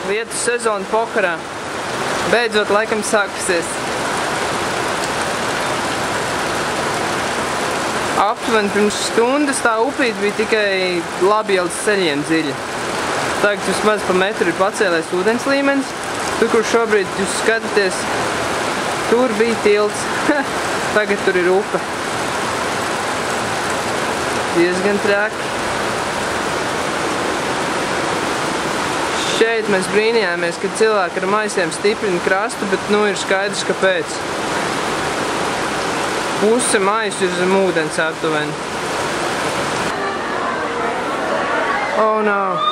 lietu sezona pokarā. Beidzot, laikam sākusies. Aptuveni pirms stundas tā upīte bija tikai labielas ceļiem dziļa. Tagad vismaz pa metru ir pacēlēs ūdens līmenis. Tur, kur šobrīd jūs skatāties, tur bija tilts. Tagad tur ir upe. Diezgan traki. Šeit mēs brīnījāmies, ka cilvēki ar maisiem stiprina krastu, bet nu ir skaidrs, kāpēc. Puse maisu ir zem ūdens aptuveni. Oh no!